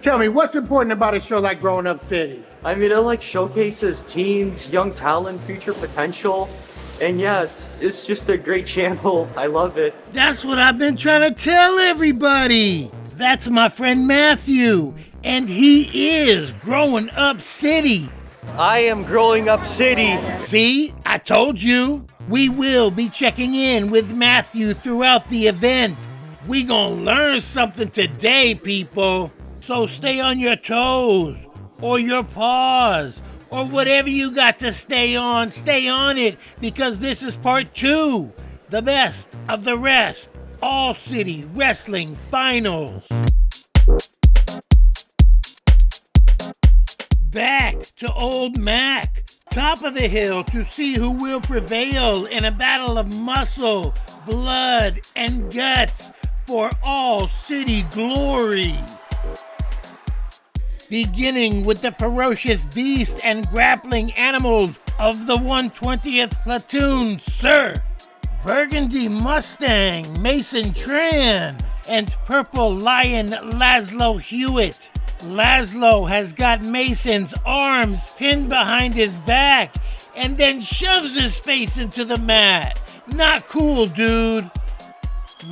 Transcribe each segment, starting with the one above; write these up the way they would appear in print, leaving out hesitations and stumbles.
Tell me, what's important about a show like Growing Up City? I mean, it showcases teens, young talent, future potential. And yeah, it's just a great channel. I love it. That's what I've been trying to tell everybody. That's my friend Matthew, and he is Growing Up City. I am Growing Up City. See, I told you. We will be checking in with Matthew throughout the event. We gonna learn something today, people. So stay on your toes, or your paws, or whatever you got to stay on it, because this is part 2, the best of the rest, All City Wrestling Finals. Back to Old Mac, top of the hill to see who will prevail in a battle of muscle, blood, and guts for All City glory. Beginning with the ferocious beast and grappling animals of the 120th Platoon, Sir Burgundy Mustang Mason Tran and Purple Lion Laszlo Hewitt. Laszlo has got Mason's arms pinned behind his back and then shoves his face into the mat. Not cool, dude.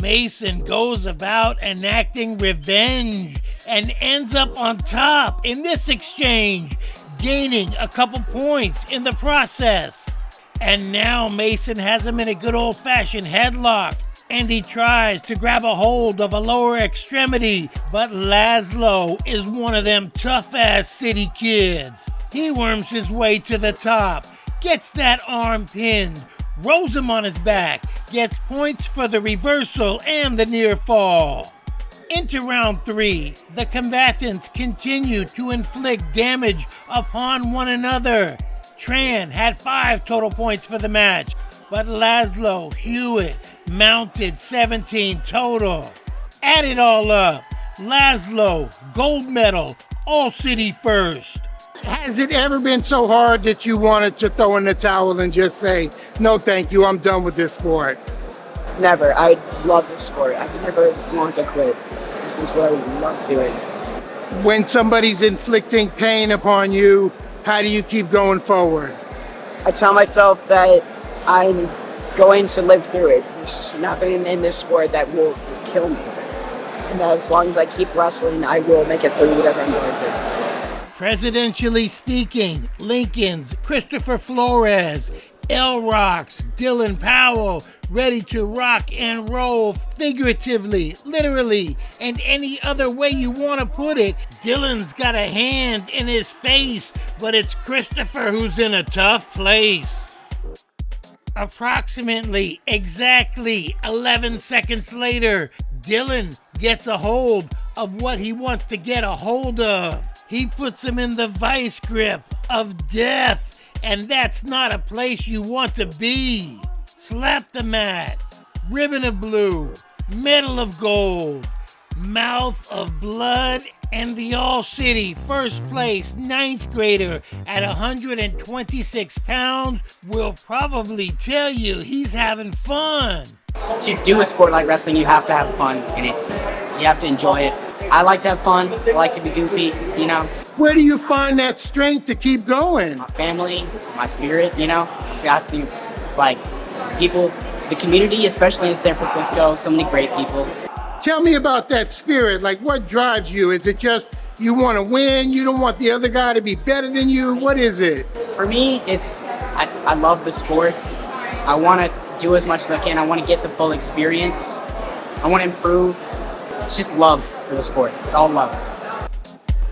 Mason goes about enacting revenge and ends up on top in this exchange, gaining a couple points in the process. And now Mason has him in a good old-fashioned headlock, and he tries to grab a hold of a lower extremity, but Laszlo is one of them tough-ass city kids. He worms his way to the top, gets that arm pinned, rolls him on his back, gets points for the reversal and the near fall. Into round 3, the combatants continue to inflict damage upon one another. Tran had 5 total points for the match, but Laszlo Hewitt mounted 17 total. Add it all up, Laszlo, gold medal, All City first. Has it ever been so hard that you wanted to throw in the towel and just say, no thank you, I'm done with this sport? Never. I love this sport. I would never want to quit. This is what I love doing. When somebody's inflicting pain upon you, how do you keep going forward? I tell myself that I'm going to live through it. There's nothing in this sport that will kill me. And as long as I keep wrestling, I will make it through whatever I'm going through. Presidentially speaking, Lincoln's Christopher Flores, L-Rock's Dylan Powell, ready to rock and roll figuratively, literally, and any other way you want to put it. Dylan's got a hand in his face, but it's Christopher who's in a tough place. Approximately, exactly 11 seconds later, Dylan gets a hold of what he wants to get a hold of. He puts him in the vice grip of death, and that's not a place you want to be. Slap the mat, ribbon of blue, medal of gold, mouth of blood, and the All City first place 9th grader at 126 pounds will probably tell you he's having fun. To do a sport like wrestling, you have to have fun in it. You have to enjoy it. I like to have fun. I like to be goofy, you know. Where do you find that strength to keep going? My family, my spirit, you know. I think, people, the community, especially in San Francisco, so many great people. Tell me about that spirit. What drives you? Is it just you want to win? You don't want the other guy to be better than you? What is it? For me, I love the sport. I want to do as much as I can. I want to get the full experience. I want to improve. It's just love for the sport. It's all love.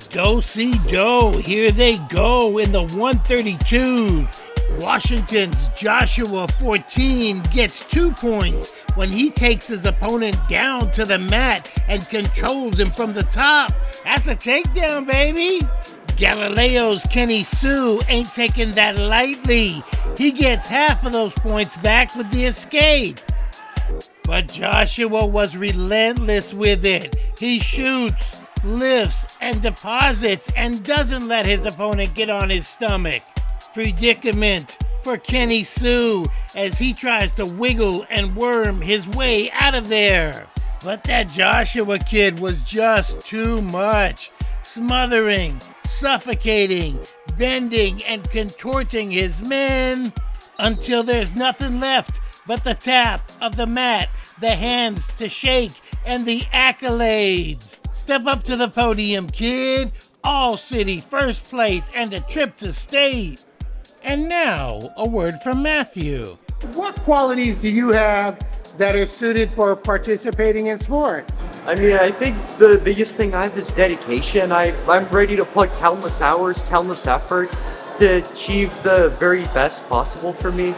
Do-si-do, here they go in the 132s. Washington's Joshua 14 gets 2 points when he takes his opponent down to the mat and controls him from the top. That's a takedown, baby. Galileo's Kenny Sue ain't taking that lightly. He gets half of those points back with the escape. But Joshua was relentless with it. He shoots, lifts, and deposits and doesn't let his opponent get on his stomach. Predicament for Kenny Sue as he tries to wiggle and worm his way out of there. But that Joshua kid was just too much. smothering, suffocating, bending, and contorting his men until there's nothing left but the tap of the mat, the hands to shake, and the accolades. Step up to the podium, kid. All city first place and a trip to state. And now, a word from Matthew. What qualities do you have that are suited for participating in sports? I mean, I think the biggest thing I have is dedication. I'm ready to put countless hours, countless effort to achieve the very best possible for me.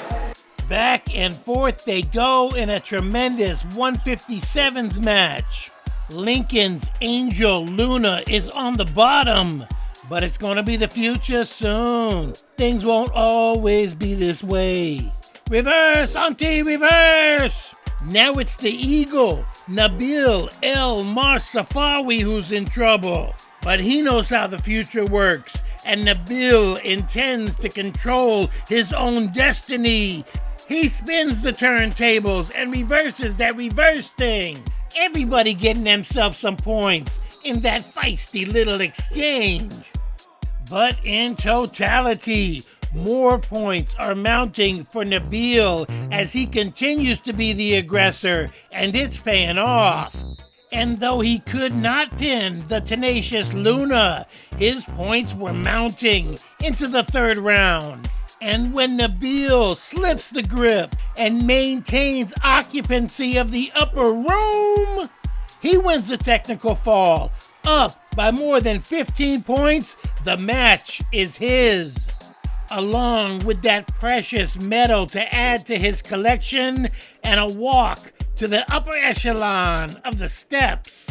Back and forth they go in a tremendous 157s match. Lincoln's Angel Luna is on the bottom, but it's gonna be the future soon. Things won't always be this way. Reverse, auntie, reverse! Now it's the Eagle, Nabil El Marsafawi, who's in trouble. But he knows how the future works, and Nabil intends to control his own destiny. He spins the turntables and reverses that reverse thing. Everybody getting themselves some points in that feisty little exchange. But in totality, more points are mounting for Nabil as he continues to be the aggressor, and it's paying off. And though he could not pin the tenacious Luna, his points were mounting into the third round. And when Nabil slips the grip and maintains occupancy of the upper room, he wins the technical fall. Up by more than 15 points, the match is his. Along with that precious medal to add to his collection and a walk to the upper echelon of the steps.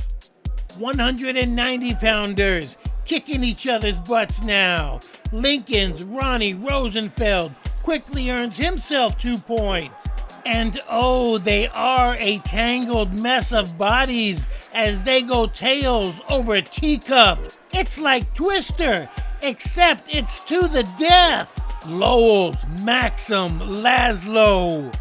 190-pounders kicking each other's butts now. Lincoln's Ronnie Rosenfeld quickly earns himself 2 points. And oh, they are a tangled mess of bodies as they go tails over a teacup. It's like Twister, except it's to the death. Lowell's Maxim Laszlo.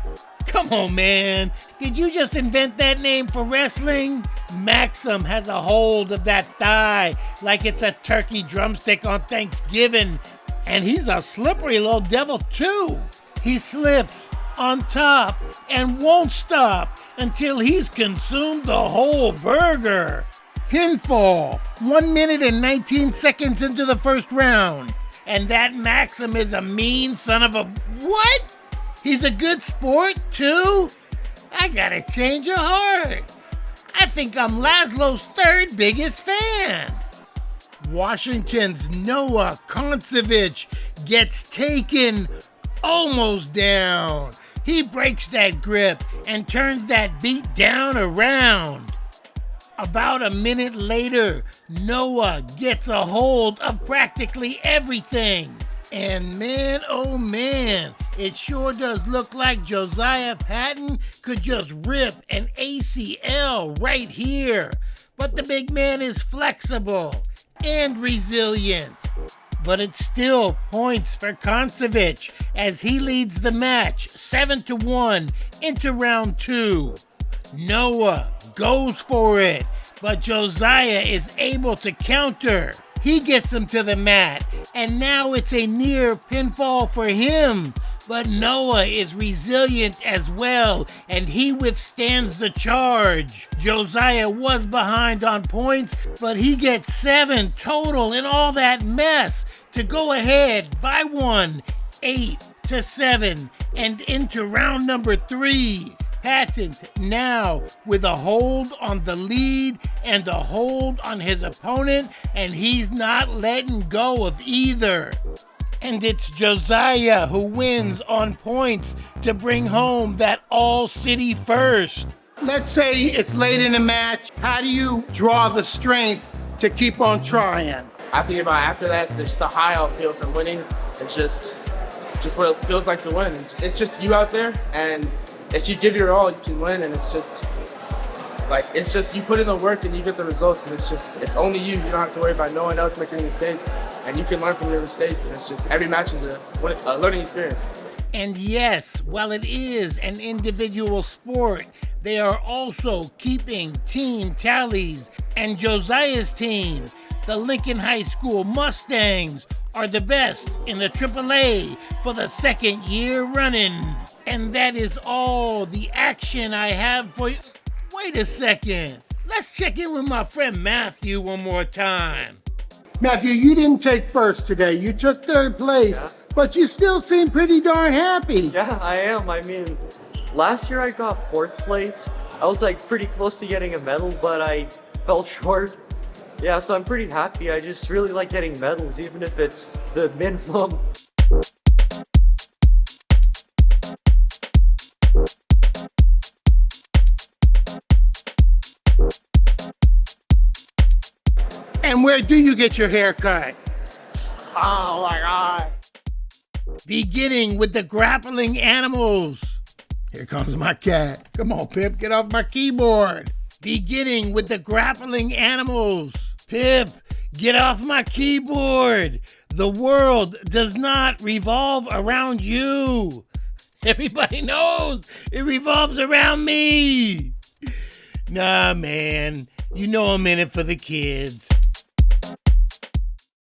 Come on, man. Did you just invent that name for wrestling? Maxim has a hold of that thigh like it's a turkey drumstick on Thanksgiving. And he's a slippery little devil, too. He slips on top and won't stop until he's consumed the whole burger. Pinfall, 1 minute and 19 seconds into the first round. And that Maxim is a mean son of a... What? He's a good sport, too? I gotta change of heart. I think I'm Laszlo's third biggest fan. Washington's Noah Koncevich gets taken almost down. He breaks that grip and turns that beat down around. About a minute later, Noah gets a hold of practically everything. And man, oh man, it sure does look like Josiah Patton could just rip an ACL right here. But the big man is flexible and resilient. But it's still points for Koncevich as he leads the match 7-1 into round 2. Noah goes for it, but Josiah is able to counter. He gets him to the mat, and now it's a near pinfall for him. But Noah is resilient as well, and he withstands the charge. Josiah was behind on points, but he gets 7 total in all that mess to go ahead by 1, 8-7, and into round number 3. Patton now with a hold on the lead and a hold on his opponent, and he's not letting go of either. And it's Josiah who wins on points to bring home that all-city first. Let's say it's late in the match. How do you draw the strength to keep on trying? After that, just the high I'll feel from winning. It's just what it feels like to win. It's just you out there, and if you give your all, you can win. And it's just you put in the work and you get the results. And it's only you. You don't have to worry about no one else making mistakes, and you can learn from your mistakes. And it's just every match is a learning experience. And yes, while it is an individual sport, they are also keeping team tallies. And Josiah's team the Lincoln High School Mustangs are the best in the AAA for the second year running. And that is all the action I have for you. Wait a second. Let's check in with my friend Matthew one more time. Matthew, you didn't take first today. You took third place, Yeah. but you still seem pretty darn happy. Yeah, I am. I mean, last year I got 4th place. I was like pretty close to getting a medal, but I fell short. Yeah, so I'm pretty happy. I just really like getting medals, even if it's the minimum. And where do you get your hair cut? Oh my god. Beginning with the grappling animals. Here comes my cat. Come on, Pip, get off my keyboard. Beginning with the grappling animals. Pip, get off my keyboard. The world does not revolve around you. Everybody knows it revolves around me. Nah, man, you know I'm in it for the kids.